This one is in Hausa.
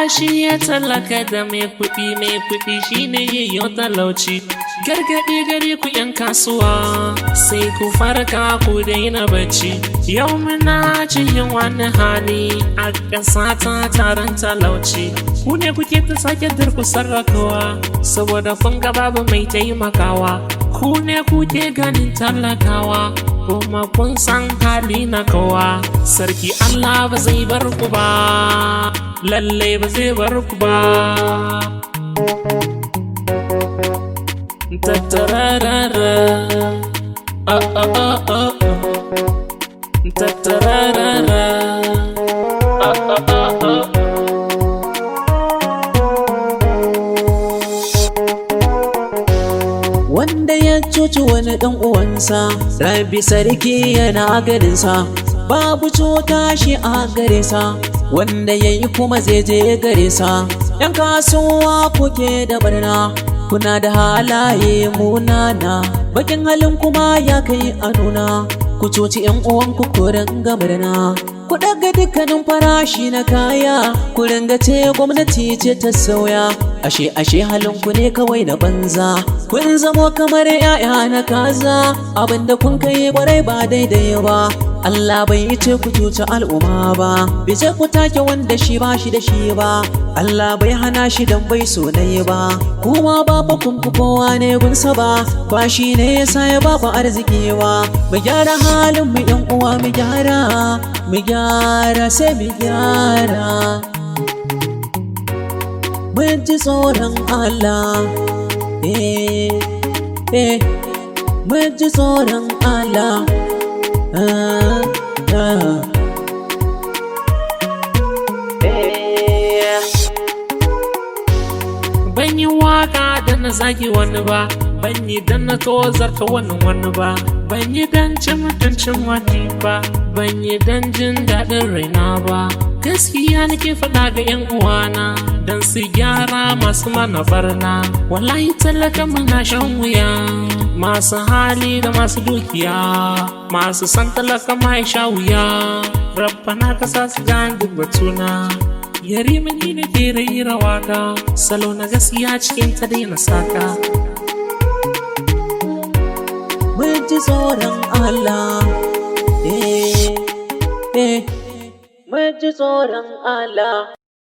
shi ya talaka da mai kuɗi shine yayyo talauci. Gargaɗi gare ku 'yan kasuwa, sai ku farka ku daina bacci. Yau muna cikin wani hali a ƙasa ta taron talauci. Ku ne kuke ta sake durkusar rakawa, saboda kun ga babu mai taimakawa. Ku ne kuke ganin talakawa, kuma kun san hali na kowa. Sarki Allah ba zai bar ku ba, lalle ba zai bar ku ba. Tatararara, tatararara, wanda ya cuci wani ɗan uwansa, Rabbi sarki yana garinsa, babu cuta shi a gare sa, wanda yayi kuma zai je gare sa. 'Yan kasuwa kuke da barna, kuna da halaye munana, bakin halin kuma ya kai a nuna. Ku cuci 'yan uwanku ku ringa murna, ku daga dukkanin farashi na kaya, ku ringa ce gwamnati ce ta sauya. Ashe halinku ne kawai na banza, kun zamo kamar 'ya'ya na kaza. Abinda kun kai kwarai ba daidai ba, Allah bai ce ku cuci al'umma ba, bai ce ku take wanda shi ba shi da shi ba. Allah bai hana shi dan bai so nayi ba, kuma ba fa kun fi kowa ne gunsa ba, ba shi ne yasa ya ba ku arziki ba. Mu gyara halin mu 'yan uwa, mu gyara sai mu gyara. Mun ji tsoron Allah, mun ji tsoron Allah. Ban yi waka dan na zagi wani ba, ban yi dan na tozarta wani ba, ban yi dan cin mutuncin wani ba, ban yi dan jin daɗin raina ba. Gaskiya nake faɗa ga 'yan uwana, dan su gyara masu mana barna. Wallahi talaka muna shan wuya, masu hali da masu dukiya, masu san talaka ma ya sha wuya. Rabbana ka sa su gane duk batuna, Yarima ni ne ke raira waka, salo na gaskiya cikin ta daina saka. Mun ji tsoron Allah, mun ji tsoron Allah.